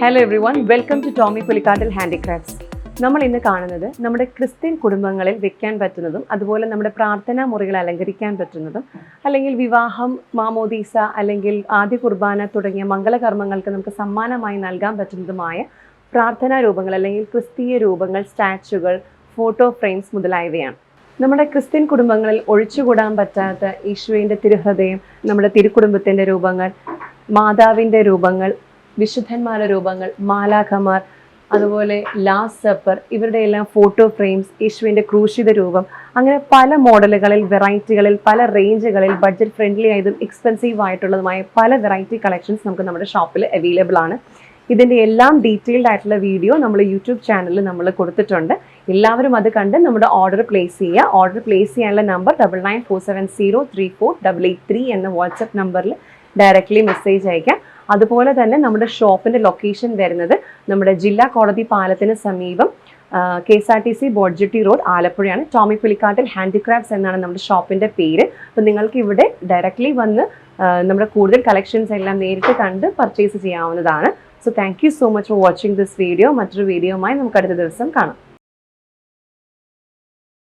Hello everyone, welcome to Tomy Pulikkattil handicrafts. നമ്മൾ ഇന്ന് കാണുന്നത് നമ്മുടെ ക്രിസ്ത്യൻ കുടുംബങ്ങളിൽ വെക്കാൻ പറ്റുന്നതും അതുപോലെ നമ്മുടെ പ്രാർത്ഥനാ മുറികൾ അലങ്കരിക്കാൻ പറ്റുന്നതും അല്ലെങ്കിൽ വിവാഹം, മാമോദീസ അല്ലെങ്കിൽ ആദ്യ കുർബാന തുടങ്ങിയ മംഗളകർമ്മങ്ങൾക്ക് നമുക്ക് സമ്മാനമായി നൽകാൻ പറ്റുന്നതുമായ പ്രാർത്ഥനാ രൂപങ്ങൾ അല്ലെങ്കിൽ ക്രിസ്തീയ രൂപങ്ങൾ, സ്റ്റാച്ചുകൾ, ഫോട്ടോ ഫ്രെയിംസ് മുതലായവയാണ്. നമ്മുടെ ക്രിസ്ത്യൻ കുടുംബങ്ങളിൽ ഒഴിച്ചുകൂടാൻ പറ്റാത്ത ഈശോയുടെ തിരുഹൃദയം, നമ്മുടെ തിരുക്കുടുംബത്തിൻ്റെ രൂപങ്ങൾ, മാതാവിൻ്റെ രൂപങ്ങൾ, വിശുദ്ധന്മാരുടെ രൂപങ്ങൾ, മാലാഖമാർ, അതുപോലെ ലാസ്റ്റ് സപ്പർ, ഇവരുടെ എല്ലാം ഫോട്ടോ ഫ്രെയിംസ്, യേശുവിൻ്റെ ക്രൂശിത രൂപം, അങ്ങനെ പല മോഡലുകളിൽ, വെറൈറ്റികളിൽ, പല റേഞ്ചുകളിൽ, ബഡ്ജറ്റ് ഫ്രണ്ട്ലി ആയതും എക്സ്പെൻസീവ് ആയിട്ടുള്ളതുമായ പല വെറൈറ്റി കളക്ഷൻസ് നമുക്ക് നമ്മുടെ ഷോപ്പിൽ അവൈലബിൾ ആണ്. ഇതിൻ്റെ എല്ലാം ഡീറ്റെയിൽഡ് ആയിട്ടുള്ള വീഡിയോ നമ്മൾ യൂട്യൂബ് ചാനലിൽ നമ്മൾ കൊടുത്തിട്ടുണ്ട്. എല്ലാവരും അത് കണ്ട് നമ്മുടെ ഓർഡർ പ്ലേസ് ചെയ്യുക. ഓർഡർ പ്ലേസ് ചെയ്യാനുള്ള നമ്പർ 9947034883 എന്ന വാട്സപ്പ് നമ്പറിൽ ഡയറക്റ്റ്ലി മെസ്സേജ് അയക്കാം. അതുപോലെ തന്നെ നമ്മുടെ ഷോപ്പിൻ്റെ ലൊക്കേഷൻ വരുന്നത് നമ്മുടെ ജില്ലാ കോടതി പാലത്തിന് സമീപം KSRTC ബോഡ്ജറ്റി road, ആലപ്പുഴയാണ്. Tomy Pulikkattil handicrafts എന്നാണ് നമ്മുടെ ഷോപ്പിൻ്റെ പേര്. അപ്പോൾ നിങ്ങൾക്ക് ഇവിടെ ഡയറക്റ്റ്ലി വന്ന് നമ്മുടെ കൂടുതൽ കളക്ഷൻസ് എല്ലാം നേരിട്ട് കണ്ട് പർച്ചേസ് ചെയ്യാവുന്നതാണ്. So thank you so much for watching this video. മറ്റൊരു വീഡിയോയുമായി നമുക്ക് അടുത്ത ദിവസം കാണാം.